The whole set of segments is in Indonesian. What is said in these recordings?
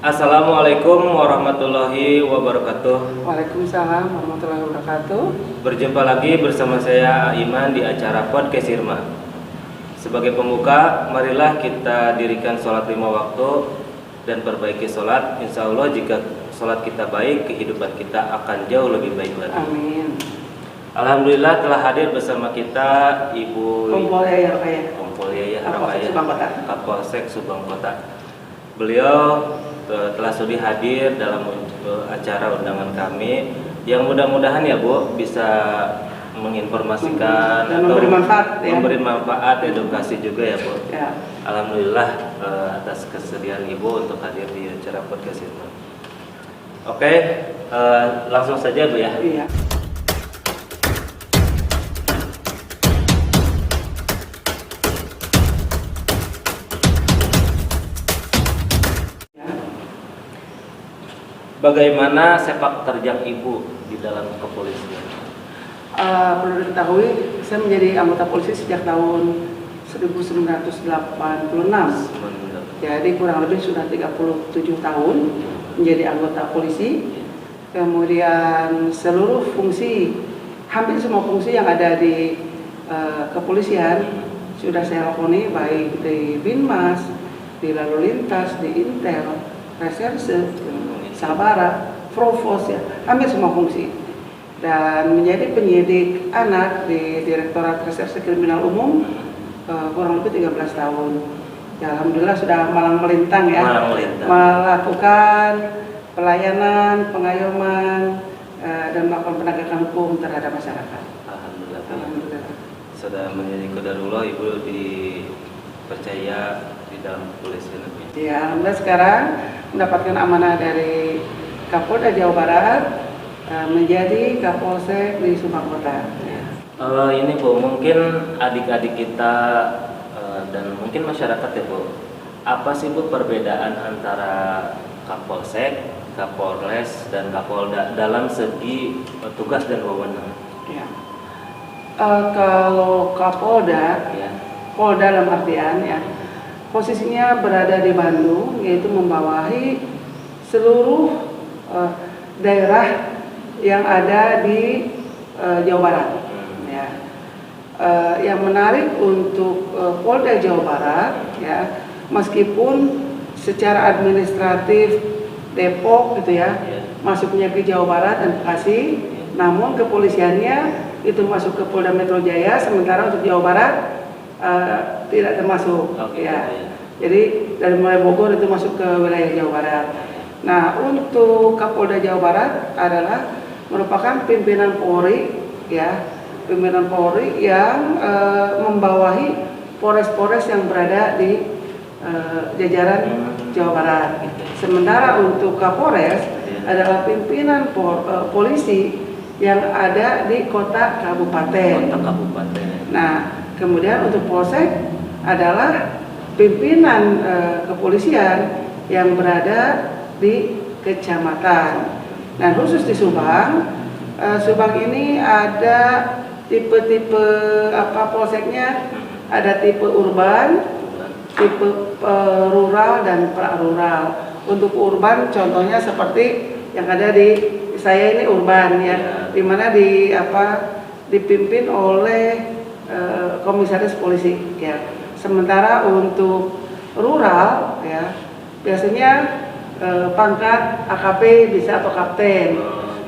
Assalamualaikum warahmatullahi wabarakatuh. Waalaikumsalam warahmatullahi wabarakatuh. Berjumpa lagi bersama saya Iman di acara Podcast Irma. Sebagai pembuka, marilah kita dirikan sholat 5 waktu dan perbaiki sholat. Insya Allah jika sholat kita baik, kehidupan kita akan jauh lebih baik lagi. Amin. Alhamdulillah telah hadir bersama kita Ibu Kompol Yaya Rakaya. Kompol Yaya Kapolsek Subang Kota. Kapolsek Subang Kota. Beliau telah sudi hadir dalam acara undangan kami yang mudah-mudahan ya Bu bisa menginformasikan dan atau memberi manfaat, edukasi juga ya Bu. Ya. Alhamdulillah atas kesediaan Ibu untuk hadir di acara podcast ini. Oke, langsung saja Bu ya. Iya. Bagaimana sepak terjang Ibu di dalam kepolisian? Perlu diketahui, saya menjadi anggota polisi sejak tahun 1986. Jadi kurang lebih sudah 37 tahun menjadi anggota polisi. Kemudian seluruh fungsi, hampir semua fungsi yang ada di kepolisian sudah saya lakoni, baik di Binmas, di lalu lintas, di Intel, reserse, sabara, provos, ya, hampir semua fungsi. Dan menjadi penyidik anak di Direktorat Reserse Kriminal Umum kurang lebih 13 tahun. Ya, alhamdulillah sudah malang melintang ya, melakukan pelayanan, pengayoman, dan melakukan penegakan hukum terhadap masyarakat. Alhamdulillah. Sudah menjadi kodarullah Ibu dipercaya di dalam kepolisian. Ya, alhamdulillah sekarang mendapatkan amanah dari Kapolda Jawa Barat menjadi Kapolsek di Subang Kota. Ya. Ini Bu, mungkin adik-adik kita dan mungkin masyarakat ya Bu, apa sih Bu perbedaan antara Kapolsek, Kapolres, dan Kapolda dalam segi tugas dan wewenang? Ya. Kalau Kapolda, Ya. Polda dalam artian ya, posisinya berada di Bandung, yaitu membawahi seluruh daerah yang ada di Jawa Barat. Ya. Yang menarik untuk Polda Jawa Barat, ya, meskipun secara administratif Depok gitu ya, masuknya ke Jawa Barat dan Bekasi, namun kepolisiannya itu masuk ke Polda Metro Jaya, sementara untuk Jawa Barat tidak termasuk. Ya. Jadi dari mulai Bogor itu masuk ke wilayah Jawa Barat. Nah, untuk Kapolda Jawa Barat adalah merupakan pimpinan Polri, ya, pimpinan Polri yang membawahi polres-polres yang berada di jajaran Jawa Barat. Sementara untuk Kapolres adalah pimpinan polisi yang ada di kota kabupaten. Nah, kemudian untuk Polsek adalah pimpinan kepolisian yang berada di kecamatan. Nah, khusus di Subang, Subang ini ada tipe-tipe polseknya, ada tipe urban, tipe rural dan pra-rural. Untuk urban contohnya seperti yang ada di saya ini urban ya, di mana dipimpin oleh komisaris polisi ya. Sementara untuk rural ya biasanya pangkat AKP bisa atau kapten.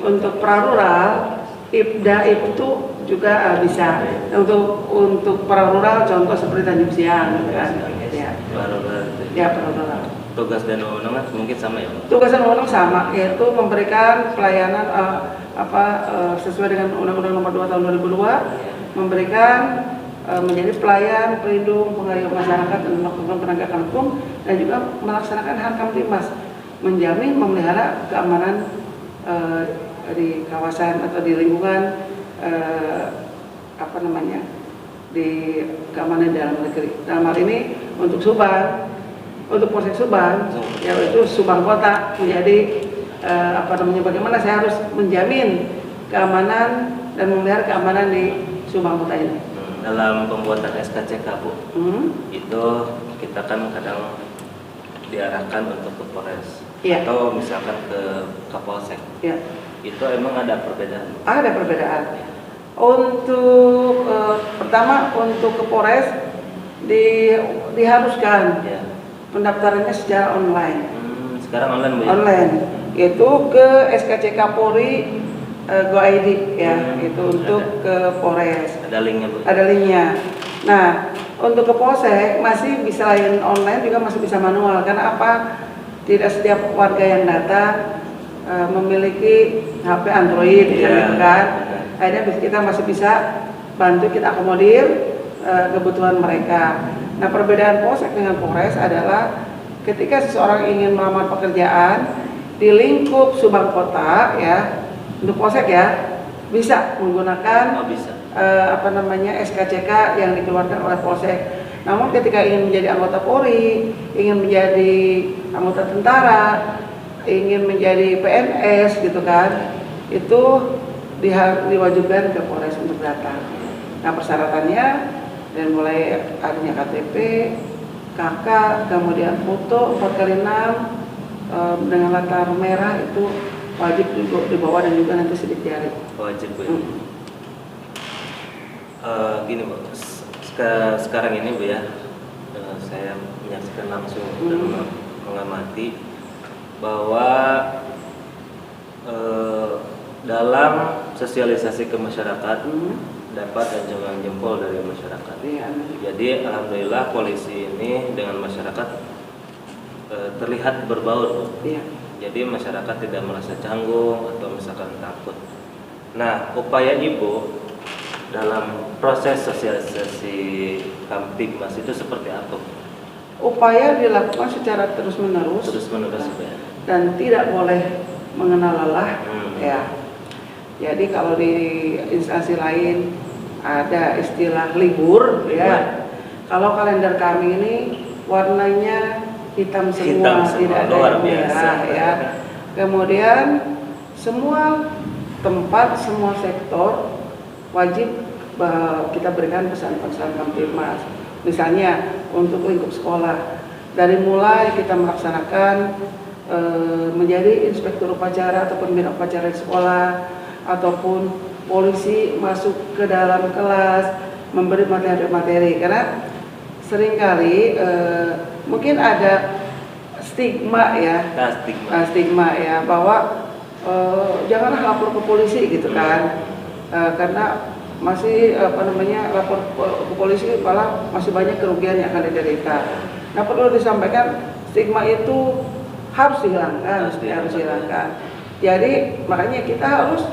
Untuk pra-rural Ibda itu juga bisa. Untuk pra-rural contoh seperti Tanjung Siang kan. Ya, pra-rural. Tugas dan wewenang mungkin sama ya? Tugas dan wewenang sama, yaitu memberikan pelayanan sesuai dengan Undang-Undang Nomor 2 Tahun 2002, memberikan menjadi pelayan, pelindung, pengayom masyarakat dan melakukan penegakan hukum, dan juga melaksanakan hak kamtibmas, menjamin memelihara keamanan di kawasan atau di lingkungan di keamanan dalam negeri. Dalam hal ini untuk Subang, untuk Polsek Subang, yaitu Subang Kota menjadi bagaimana saya harus menjamin keamanan dan memelihara keamanan di Subang Kota ini. Dalam pembuatan SKCK Bu, itu kita kan kadang diarahkan untuk ke Polres Iya. atau misalkan ke Kapolsek. Ya, Itu emang ada perbedaan? ada perbedaan. Untuk pertama untuk ke Polres diharuskan Ya. pendaftarannya secara online. Sekarang online Bu ya? Online itu ke SKCK Polri Go ID ya, itu untuk ke Polres. Ada linknya Bu? Ada linknya. Nah, untuk ke Polsek masih bisa lain online juga masih bisa manual. Karena apa? Tidak setiap warga yang datang memiliki HP Android gitu kan. Akhirnya kita masih bisa bantu, kita akomodir kebutuhan mereka. Nah, perbedaan Polsek dengan Polres adalah ketika seseorang ingin melamar pekerjaan di lingkup Subang Kota ya, untuk Polsek ya bisa menggunakan SKCK yang dikeluarkan oleh Polsek. Namun ketika ingin menjadi anggota Polri, ingin menjadi anggota tentara, ingin menjadi PNS gitu kan, itu diwajibkan ke Polres untuk datang. Nah, persyaratannya dan mulai adanya KTP, KK, kemudian foto 4x6 dengan latar merah itu wajib dibawa dan juga nanti sidik jari. Wajib Bu. Gini Bu, sekarang ini Bu ya, saya menyaksikan langsung dan mengamati bahwa dalam sosialisasi ke masyarakat dapat anjungan jempol dari masyarakat. Jadi alhamdulillah polisi ini dengan masyarakat terlihat berbaur. Jadi masyarakat tidak merasa canggung atau misalkan takut. Nah, upaya Ibu dalam proses sosialisasi Kamtibmas itu seperti apa? Upaya dilakukan secara terus-menerus ya. Dan tidak boleh mengenal lelah ya. Jadi kalau di instansi lain ada istilah libur ya. Kalau kalender kami ini warnanya hitam semua, tidak ada yang merah ya. Kemudian semua tempat, semua sektor wajib kita berikan pesan-pesan Kamtibmas. Misalnya untuk lingkup sekolah, dari mulai kita melaksanakan menjadi inspektur upacara atau pembina upacara di sekolah, ataupun polisi masuk ke dalam kelas memberi materi-materi, karena seringkali mungkin ada stigma ya, stigma ya bahwa janganlah lapor ke polisi gitu kan, karena masih lapor ke polisi malah masih banyak kerugian yang akan diderita. Nah, perlu disampaikan stigma itu harus dihilangkan, harus dihilangkan. Jadi makanya kita harus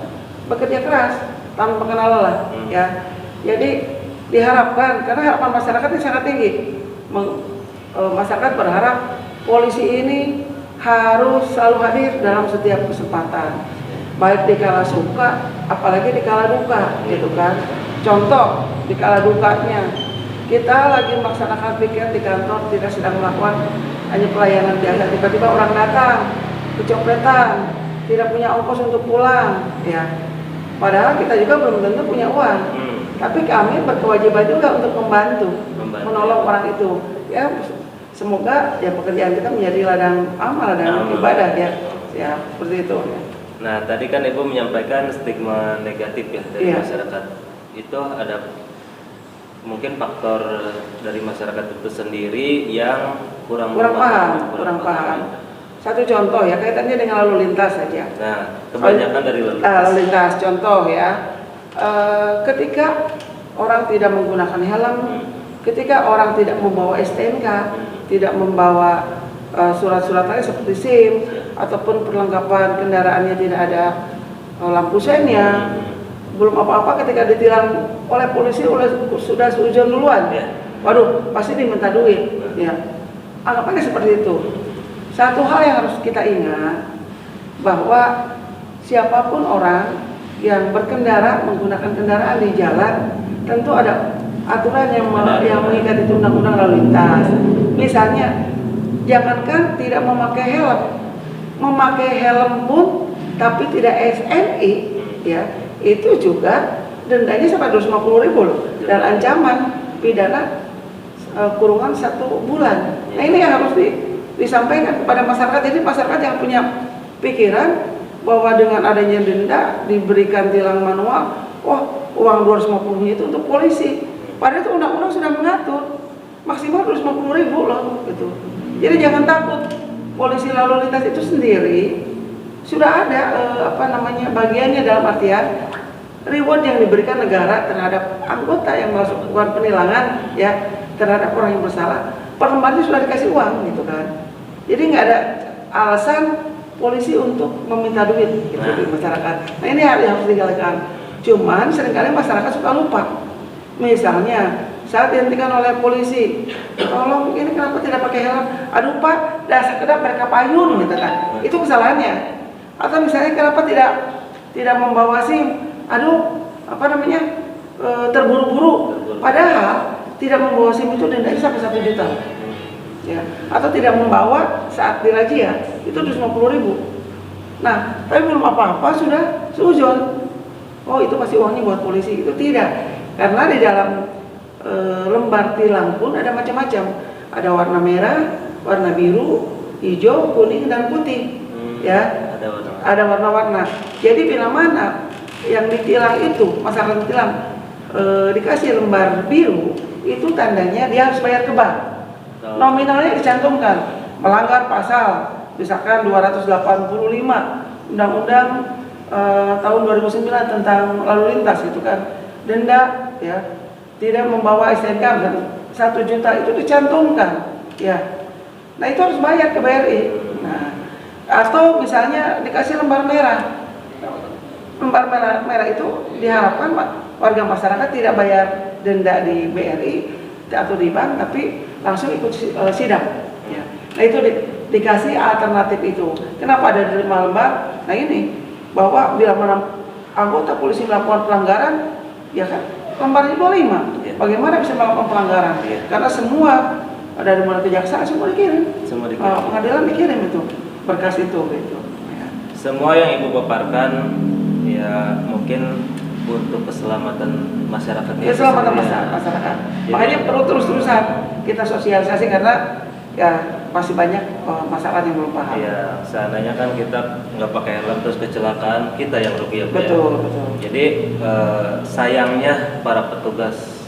bekerja keras tanpa mengenal lelah ya. Jadi diharapkan, karena harapan masyarakat ini sangat tinggi. Masyarakat berharap polisi ini harus selalu hadir dalam setiap kesempatan, baik di kala suka, apalagi di kala duka, gitu kan. Contoh di kala dukanya, kita lagi melaksanakan piket di kantor, tidak sedang melakukan hanya pelayanan biasa, tiba-tiba orang datang, kecopetan, tidak punya ongkos untuk pulang, ya. Padahal kita juga belum tentu punya uang, tapi kami berkewajiban juga untuk membantu, menolong orang itu, ya. Semoga ya pekerjaan kita menjadi ladang amal, ladang ibadah ya seperti itu. Nah, tadi kan Ibu menyampaikan stigma negatif ya dari masyarakat. Itu ada mungkin faktor dari masyarakat itu sendiri yang kurang paham. Satu contoh ya, kaitannya dengan lalu lintas saja. Nah, kebanyakan dari lalu lintas. Contoh ya, ketika orang tidak menggunakan helm, ketika orang tidak membawa STNK, tidak membawa surat-surat lain seperti SIM, ataupun perlengkapan kendaraannya tidak ada lampu sennya, belum apa-apa ketika ditilang oleh polisi sudah seujon duluan, waduh pasti diminta duit, ya. Anggapannya seperti itu. Satu hal yang harus kita ingat, bahwa siapapun orang yang berkendara menggunakan kendaraan di jalan tentu ada aturan yang mengikat itu undang-undang lalu lintas. Misalnya, jangankan tidak memakai helm pun tapi tidak SNI, ya, itu juga dendanya sampai 250.000 loh, dan ancaman pidana kurungan 1 bulan. Nah, ini yang harus disampaikan kepada masyarakat. Jadi masyarakat yang punya pikiran bahwa dengan adanya denda diberikan tilang manual, wah uang 250 itu untuk polisi. Padahal itu undang-undang sudah mengatur maksimal 250.000 loh gitu. Jadi jangan takut, polisi lalu lintas itu sendiri sudah ada bagiannya, dalam artian reward yang diberikan negara terhadap anggota yang melakukan penilangan ya terhadap orang yang bersalah, per lembarnya sudah dikasih uang gitu kan. Jadi nggak ada alasan polisi untuk meminta duit gitu di masyarakat. Nah ini hal yang harus digalakkan. Cuman seringkali masyarakat suka lupa. Misalnya saat dihentikan oleh polisi, tolong ini kenapa tidak pakai helm? Aduh Pak, dasar kenapa mereka payung gitu kan? Itu kesalahannya. Atau misalnya kenapa tidak membawa SIM? Aduh, terburu-buru. Padahal tidak membawa SIM itu dendanya sampai 1 juta. Ya. Atau tidak membawa saat dirazia itu 250.000. Nah, tapi belum apa-apa sudah suzon. Oh, itu pasti uangnya buat polisi. Itu tidak. Karena di dalam lembar tilang pun ada macam-macam. Ada warna merah, warna biru, hijau, kuning, dan putih. Ya, ada warna-warna. Jadi bila mana yang ditilang itu, masyarakat ditilang dikasih lembar biru, itu tandanya dia harus bayar ke bank. Nominalnya dicantumkan, melanggar pasal misalkan 285 Undang-Undang tahun 2009 tentang lalu lintas itu kan, denda ya, tidak membawa STNK dan 1 juta itu dicantumkan ya. Nah itu harus bayar ke BRI. Nah, atau misalnya dikasih lembar merah. Lembar merah itu diharapkan warga masyarakat tidak bayar denda di BRI atau di bank, tapi langsung ikut sidang. Ya. Nah itu dikasih alternatif itu. Kenapa ada 5 lembar? Nah ini bahwa bila mana anggota polisi melakukan pelanggaran, ya kan lembarnya 25. Ya. Bagaimana bisa melakukan pelanggaran? Ya. Karena semua dari mulai kejaksaan semua dikirim. Pengadilan dikirim itu berkas itu gitu. Ya. Semua yang Ibu paparkan ya mungkin untuk keselamatan masyarakat. Keselamatan masyarakat. Makanya perlu terus-terusan kita sosialisasi karena ya masih banyak masyarakat yang belum paham. Ya, seandainya kan kita nggak pakai helm terus kecelakaan, kita yang rugi ya. Betul. Jadi sayangnya para petugas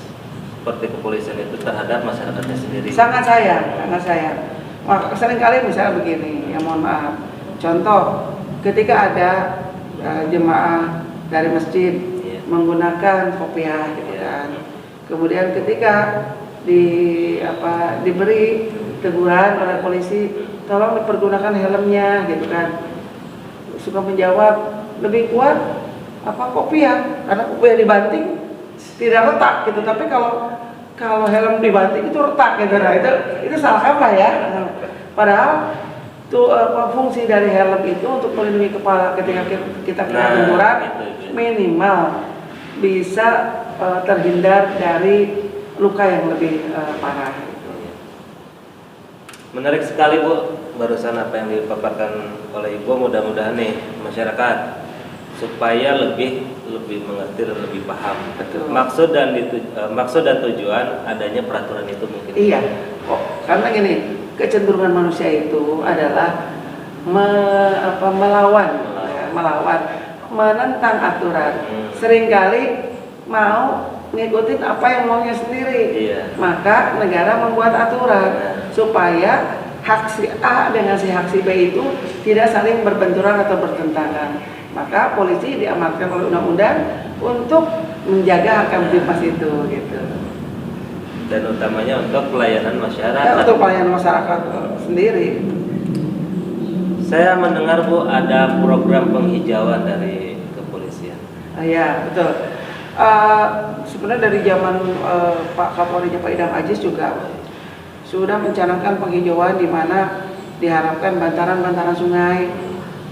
seperti kepolisian itu terhadap masyarakatnya sendiri. Sangat sayang. Seringkali misalnya begini, ya mohon maaf. Contoh, ketika ada jemaah dari masjid menggunakan kopiah gitu kan. Kemudian ketika diberi teguran oleh polisi, tolong dipergunakan helmnya gitu kan. Suka menjawab lebih kuat kopiah, karena kopiah dibanting tidak retak gitu. Tapi kalau helm dibanting itu retak gitu. Nah, itu salah kaprah ya. Padahal fungsi dari helm itu untuk melindungi kepala ketika kita kena benturan, minimal bisa terhindar dari luka yang lebih parah. Menarik sekali Bu, barusan apa yang dipaparkan oleh Ibu. Mudah-mudahan nih masyarakat supaya lebih mengerti dan lebih paham. Betul. Maksud dan tujuan adanya peraturan itu mungkin. Iya, karena gini, kecenderungan manusia itu adalah melawan, menentang aturan. Seringkali mau ngikutin apa yang maunya sendiri. Iya. Maka negara membuat aturan supaya hak si A dengan si hak si B itu tidak saling berbenturan atau bertentangan. Maka polisi diamanatkan oleh undang-undang untuk menjaga hak kamtipmas itu gitu. Dan utamanya untuk pelayanan masyarakat. Untuk pelayanan masyarakat sendiri. Saya mendengar Bu ada program penghijauan dari kepolisian. Iya betul. Sebenarnya dari zaman Pak Kapolri Pak Idam Aziz juga sudah mencanangkan penghijauan di mana diharapkan bantaran-bantaran sungai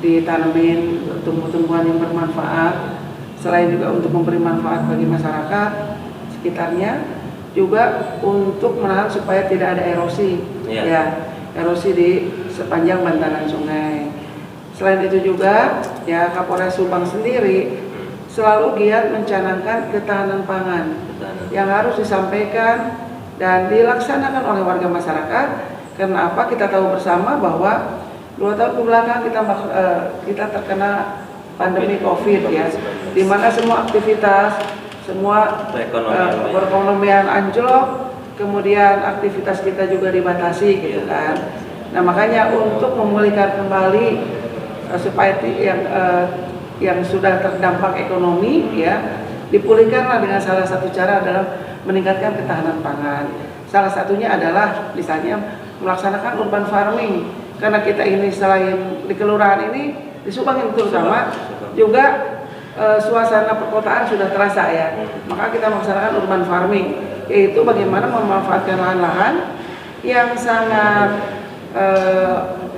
ditanemin tumbuh-tumbuhan yang bermanfaat, selain juga untuk memberi manfaat bagi masyarakat sekitarnya, juga untuk menahan supaya tidak ada erosi, erosi di sepanjang bantaran sungai. Selain itu juga ya Kapolres Subang sendiri selalu giat mencanangkan ketahanan pangan yang harus disampaikan dan dilaksanakan oleh warga masyarakat Karena apa? Kita tahu bersama bahwa 2 tahun kebelakang kita terkena pandemi COVID ya, di mana semua aktivitas, semua perekonomian anjlok, kemudian aktivitas kita juga dibatasi gitu kan. Nah makanya untuk memulihkan kembali supaya yang sudah terdampak ekonomi ya dipulihkanlah dengan salah satu cara adalah meningkatkan ketahanan pangan. Salah satunya adalah misalnya melaksanakan urban farming, karena kita ini selain di kelurahan ini di Subang yang terutama juga suasana perkotaan sudah terasa ya, maka kita melaksanakan urban farming, yaitu bagaimana memanfaatkan lahan-lahan yang sangat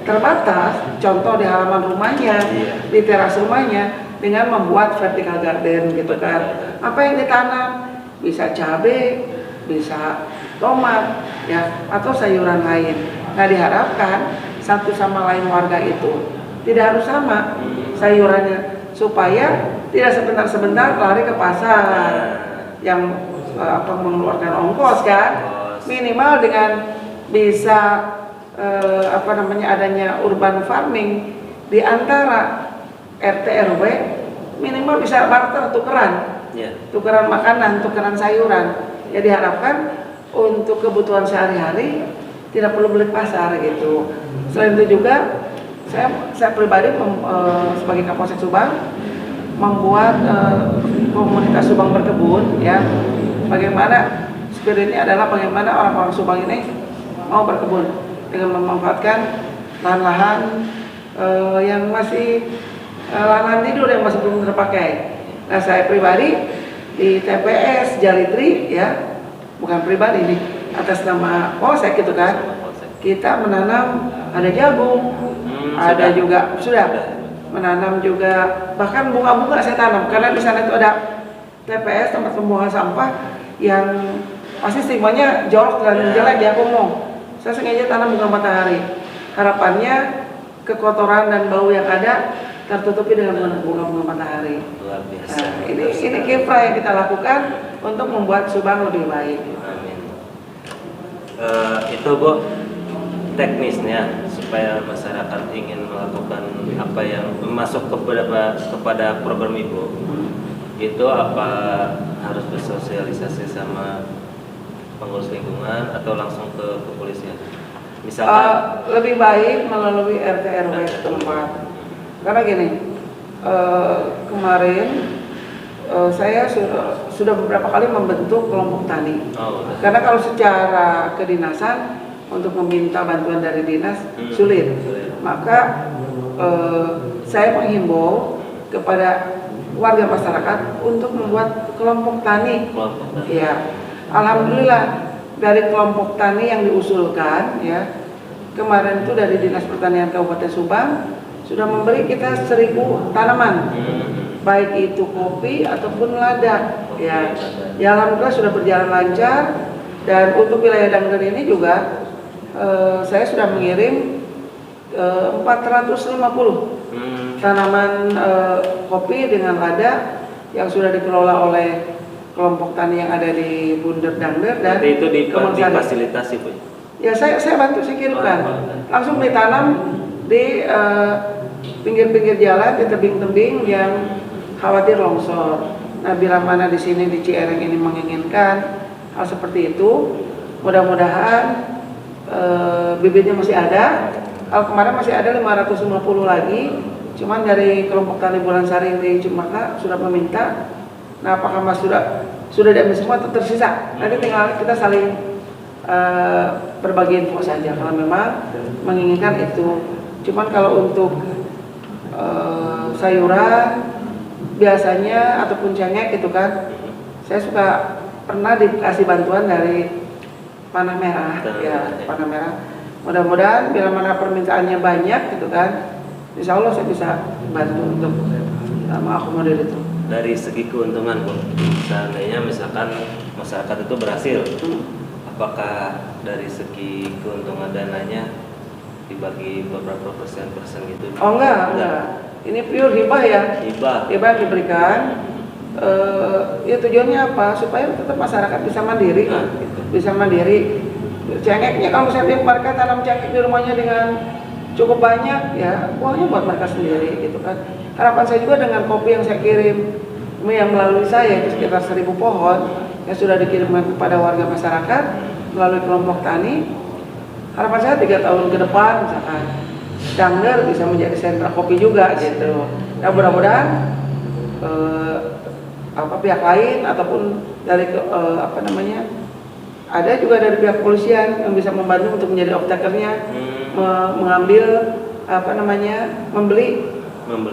terbatas, contoh di halaman rumahnya, di teras rumahnya, dengan membuat vertical garden gitu kan. Apa yang ditanam bisa cabai, bisa tomat ya, atau sayuran lain. Nah diharapkan satu sama lain warga itu tidak harus sama sayurannya, supaya tidak sebentar-sebentar lari ke pasar yang mengeluarkan ongkos kan. Minimal dengan bisa adanya urban farming di antara RT RW, minimal bisa barter tukeran makanan, tukeran sayuran. Ya diharapkan untuk kebutuhan sehari-hari tidak perlu beli pasar gitu. Selain itu juga saya pribadi sebagai Kapolsek Subang membuat komunitas Subang berkebun ya. Bagaimana spiritnya adalah bagaimana orang-orang Subang ini mau berkebun dengan memanfaatkan lahan-lahan yang masih lahan tidur yang masih belum terpakai. Nah saya pribadi di TPS Jalitri ya, bukan pribadi nih, atas nama Polsek gitu kan, kita menanam ada jagung, ada juga sudah menanam juga bahkan bunga-bunga saya tanam, karena di sana itu ada TPS tempat pembuangan sampah yang pasti stigmanya jorok dan jelek ya, aku mau saya sengaja tanam bunga matahari, harapannya kekotoran dan bau yang ada tertutupi dengan bunga-bunga matahari. Luar biasa. Nah, ini kiprah yang kita lakukan untuk membuat Subang lebih baik. Amin. Itu Bu, teknisnya supaya masyarakat ingin melakukan apa yang masuk kepada program Ibu, itu apa harus bersosialisasi sama pengurus lingkungan atau langsung ke kepolisian? Misalkan lebih baik melalui RT RW setempat. Karena gini, kemarin saya sudah beberapa kali membentuk kelompok tani. Karena kalau secara kedinasan untuk meminta bantuan dari dinas sulit. Maka saya menghimbau kepada warga masyarakat untuk membuat kelompok tani. Ya, alhamdulillah dari kelompok tani yang diusulkan ya kemarin itu dari Dinas Pertanian Kabupaten Subang sudah memberi kita 1000 tanaman, baik itu kopi ataupun lada ya. Ya alhamdulillah sudah berjalan lancar, dan untuk wilayah Dangder ini juga saya sudah mengirim 450 tanaman kopi dengan lada yang sudah dikelola oleh kelompok tani yang ada di Bunder Dangder. Dan itu difasilitasi Bu? Ya saya bantu, saya kirimkan langsung ditanam di pinggir-pinggir jalan, di tebing-tebing yang khawatir longsor. Nah bila mana di sini di Ciereng ini menginginkan hal seperti itu, mudah-mudahan bibitnya masih ada. Kalau kemarin masih ada 550 lagi, cuman dari kelompok tani Bulan Sari di Cimaka sudah meminta. Nah apakah Mas sudah diambil semua atau tersisa? Nanti tinggal kita saling berbagi info saja kalau memang menginginkan itu. Cuman kalau untuk sayuran biasanya ataupun cengkeh gitu kan, saya suka pernah dikasih bantuan dari Panah Merah ya, Panah Merah. Mudah-mudahan bila mana permintaannya banyak gitu kan, insya Allah saya bisa bantu untuk mengakomodir itu. Dari segi keuntungan Bu, seandainya misalkan masyarakat itu berhasil, apakah dari segi keuntungan dananya dibagi beberapa persen gitu? Oh enggak. Ini pure hibah ya. Hibah yang diberikan. Ya tujuannya apa? Supaya tetap masyarakat bisa mandiri, bisa mandiri Cengeknya kalau misalnya mereka tanam cengkeh di rumahnya dengan cukup banyak, ya uangnya buat mereka sendiri gitu kan. Harapan saya juga dengan kopi yang saya kirim, yang melalui saya itu sekitar 1000 pohon yang sudah dikirimkan kepada warga masyarakat melalui kelompok tani. Harapan saya 3 tahun ke depan misalkan Dangder bisa menjadi sentra kopi juga gitu. Dan mudah-mudahan pihak lain ataupun dari ada juga dari pihak polisian yang bisa membantu untuk menjadi off-takernya, mengambil membeli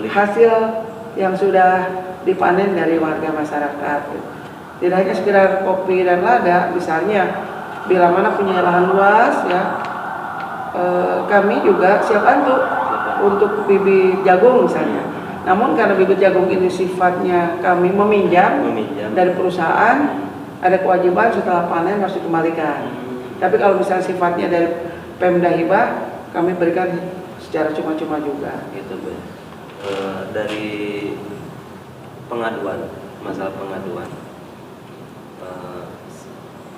hasil yang sudah dipanen dari warga masyarakat. Tidak hanya sekedar kopi dan lada, misalnya bila mana punya lahan luas ya, kami juga siap bantu untuk bibit jagung misalnya. Namun karena bibit jagung ini sifatnya kami meminjam dari perusahaan, ada kewajiban setelah panen harus dikembalikan. Tapi kalau misalnya sifatnya dari Pemda Hibah, kami berikan secara cuma-cuma juga. Gitu Bu. Dari pengaduan, masalah pengaduan,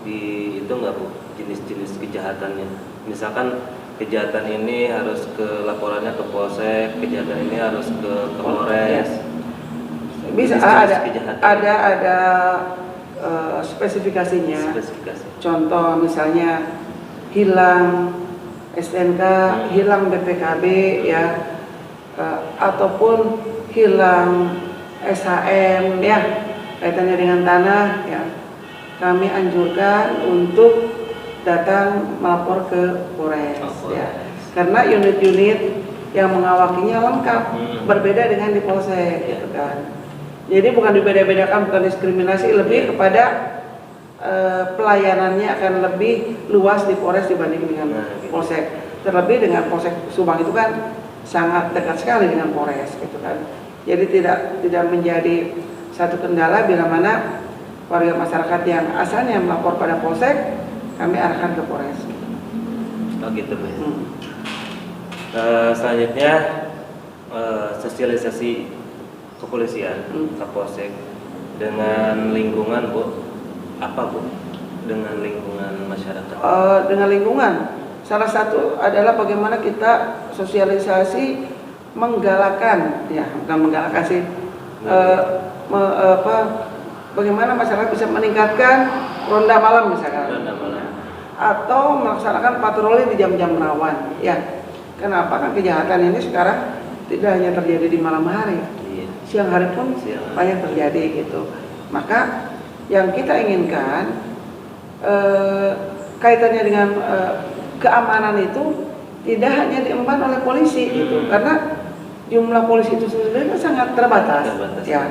itu nggak Bu jenis-jenis kejahatannya? Misalkan kejahatan ini harus ke laporannya ke Polsek, kejahatan ini harus ke Polres. Bisa ada spesifikasinya. Contoh misalnya hilang STNK, hilang BPKB ya, ataupun hilang SHM ya, kaitannya dengan tanah ya. Kami anjurkan untuk datang melapor ke Polres ya. Karena unit-unit yang mengawakinya lengkap, berbeda dengan di Polsek gitu kan. Jadi bukan dibeda-bedakan, bukan diskriminasi, lebih kepada pelayanannya akan lebih luas di Polres dibanding dengan Polsek. Terlebih dengan Polsek Subang itu kan sangat dekat sekali dengan Polres gitu kan. Jadi tidak menjadi satu kendala bila mana warga masyarakat yang asalnya melapor pada Polsek, kami arahkan ke Polres. Oh gitu Bu. Selanjutnya sosialisasi kepolisian, Kapolsek dengan lingkungan Bu, apa Bu dengan lingkungan masyarakat? Dengan lingkungan, salah satu adalah bagaimana kita sosialisasi menggalakkan, ya bukan menggalakkan sih, bagaimana masyarakat bisa meningkatkan ronda malam misalkan, atau melaksanakan patroli di jam-jam rawan. Ya, kenapa kan kejahatan ini sekarang tidak hanya terjadi di malam hari, siang hari pun banyak terjadi gitu. Maka yang kita inginkan kaitannya dengan keamanan itu tidak hanya diemban oleh polisi gitu, karena jumlah polisi itu sendiri sangat terbatas. Ya.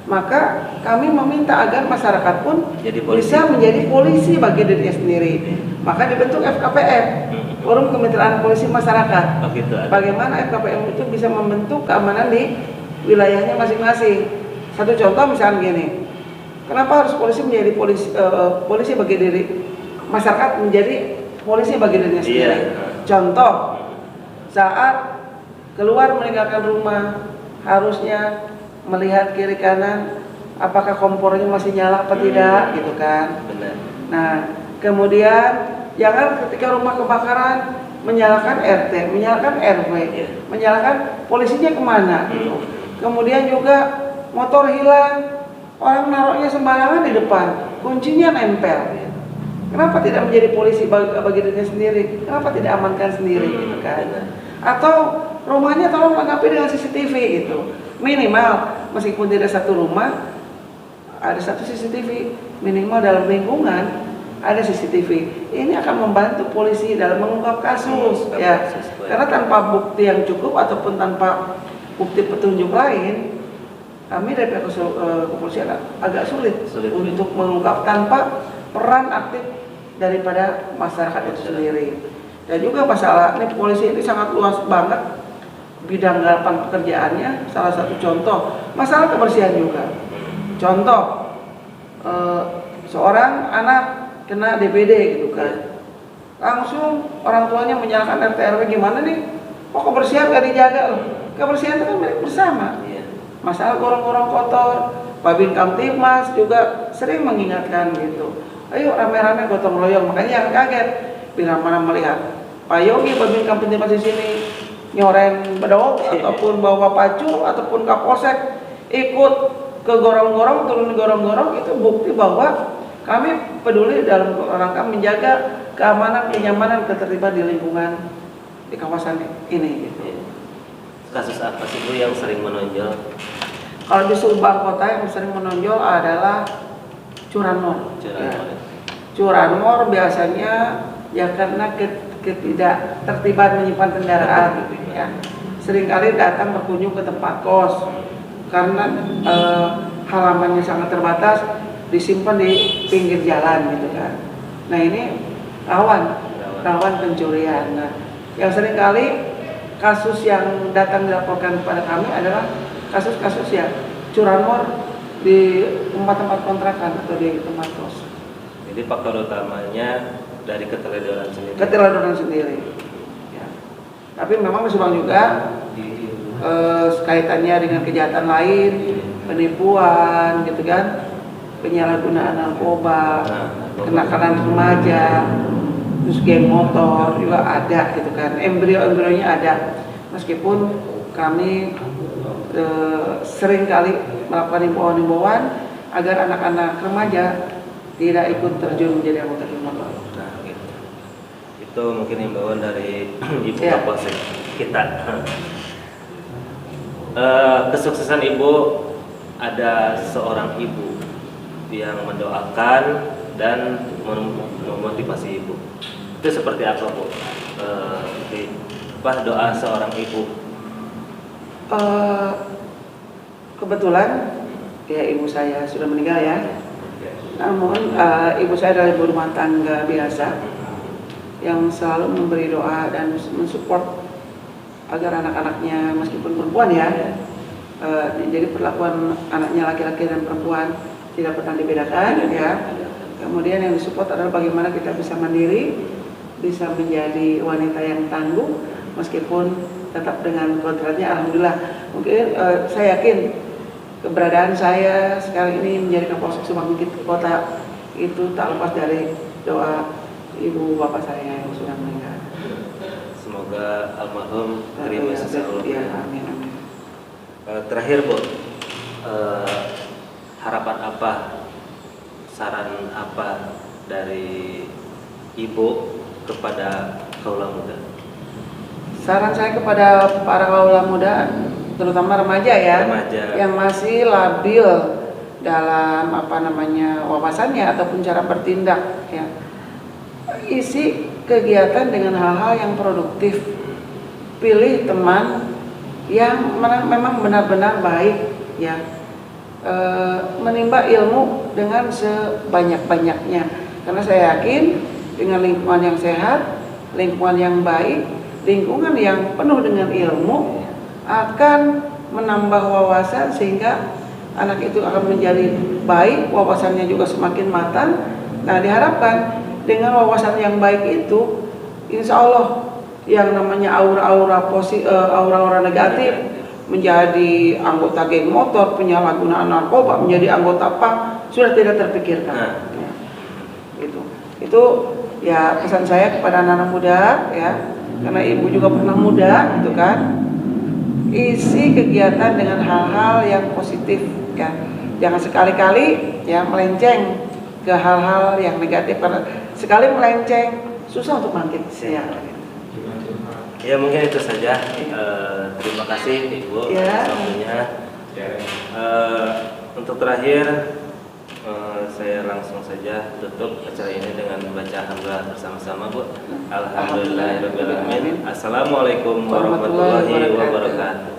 Maka kami meminta agar masyarakat pun bisa menjadi polisi bagi dirinya sendiri. Maka dibentuk FKPM, Forum Kemitraan Polisi Masyarakat. Bagaimana FKPM itu bisa membentuk keamanan di wilayahnya masing-masing. Satu contoh misalnya gini, kenapa harus polisi menjadi polisi bagi diri, masyarakat menjadi polisi bagi dirinya sendiri? Contoh, saat keluar meninggalkan rumah harusnya melihat kiri kanan apakah kompornya masih nyala apa tidak gitu kan. Nah kemudian jangan ketika rumah kebakaran menyalakan RT, menyalakan RW, menyalakan polisinya kemana gitu. Kemudian juga motor hilang, orang naruhnya sembarangan di depan, kuncinya nempel. Kenapa tidak menjadi polisi bagi dirinya sendiri? Kenapa tidak amankan sendiri gitu kan? Atau rumahnya tolong lengkapi dengan CCTV gitu. Minimal meskipun tidak satu rumah ada satu CCTV, minimal dalam lingkungan ada CCTV. Ini akan membantu polisi dalam mengungkap kasus ya. Karena tanpa bukti yang cukup ataupun tanpa bukti petunjuk lain, kami dari pihak kepolisian agak sulit untuk mengungkap tanpa peran aktif daripada masyarakat itu sendiri. Dan juga masalah ini polisi ini sangat luas banget bidang garapan pekerjaannya. Salah satu contoh masalah kebersihan juga. Contoh seorang anak kena DBD gitu kan, langsung orang tuanya menyalahkan RT RW, gimana nih kok kebersihan gak dijaga loh. Kebersihan itu kan milik bersama. Masalah gorong-gorong kotor, Babin Kamtibmas juga sering mengingatkan gitu. Ayo rame-rame gotong royong. Makanya yang kaget bila mana melihat Pak Yogi pemimpin Kamtipmas di sini nyoreng bedog ataupun bawa pacu ataupun kapolsek ikut ke gorong-gorong, turun di gorong-gorong, itu bukti bahwa kami peduli dalam rangka menjaga keamanan, kenyamanan, ketertiban di lingkungan di kawasan ini gitu. Kasus apa sih Bu yang sering menonjol? Kalau di Subang Kota yang sering menonjol adalah curanmor. Curanmor biasanya ya karena ketidaktertiban menyimpan kendaraan ya. Seringkali datang berkunjung ke tempat kos karena halamannya sangat terbatas, disimpan di pinggir jalan gitu kan. Nah ini rawan pencurian. Nah, yang seringkali kasus yang datang dilaporkan kepada kami adalah kasus-kasus ya curanmor di tempat-tempat kontrakan atau di tempat kos. Jadi faktor utamanya dari keteledoran sendiri. Keteledoran sendiri. Ya. Tapi memang di Subang juga kaitannya dengan kejahatan lain, penipuan, gitu kan, penyalahgunaan narkoba, kenakalan remaja, terus geng motor juga ada, gitu kan. Embrio-embrionya ada. Meskipun kami sering kali melakukan himbauan-himbauan agar anak-anak remaja tidak ikut terjun menjadi anggota geng motor. Nah, gitu. Itu mungkin himbauan dari Ibu Ya. Kapolsek kita. Kesuksesan Ibu, ada seorang ibu yang mendoakan dan memotivasi Ibu. Itu seperti apa Bu? Doa seorang ibu. Kebetulan ya ibu saya sudah meninggal ya. Namun ibu saya adalah ibu rumah tangga biasa yang selalu memberi doa dan mensupport agar anak-anaknya meskipun perempuan ya, jadi perlakuan anaknya laki-laki dan perempuan tidak pernah dibedakan ya. Kemudian yang disupport adalah bagaimana kita bisa mandiri, bisa menjadi wanita yang tangguh meskipun tetap dengan kodratnya. Alhamdulillah, mungkin saya yakin keberadaan saya sekarang ini menjadi Kapolsek Subang Kota itu tak lepas dari doa ibu bapak saya yang sudah meninggal. Semoga almarhum terima sisa Allah. Ya, amin, amin. Terakhir Bu, harapan apa, saran apa dari Ibu kepada kaula muda? Saran saya kepada para kaula muda, terutama remaja ya, yang masih labil dalam wawasannya ataupun cara bertindak ya. Isi kegiatan dengan hal-hal yang produktif. Pilih teman yang memang benar-benar baik ya. Menimba ilmu dengan sebanyak-banyaknya. Karena saya yakin dengan lingkungan yang sehat, lingkungan yang baik, lingkungan yang penuh dengan ilmu akan menambah wawasan sehingga anak itu akan menjadi baik, wawasannya juga semakin matang. Nah, diharapkan dengan wawasan yang baik itu, insya Allah yang namanya aura-aura negatif menjadi anggota geng motor, penyalahgunaan narkoba, menjadi anggota PAM sudah tidak terpikirkan. Ya, gitu. Itu ya pesan saya kepada anak-anak muda ya, karena ibu juga pernah muda, gitu kan. Isi kegiatan dengan hal-hal yang positif ya. Jangan sekali-kali ya melenceng ke hal-hal yang negatif, karena sekali melenceng susah untuk bangkit. Ya mungkin itu saja. Terima kasih Ibu atas waktunya. Untuk terakhir saya langsung saja tutup acara ini dengan membaca hamdalah bersama-sama Bu. Alhamdulillahirabbil alamin. Assalamualaikum warahmatullahi wabarakatuh.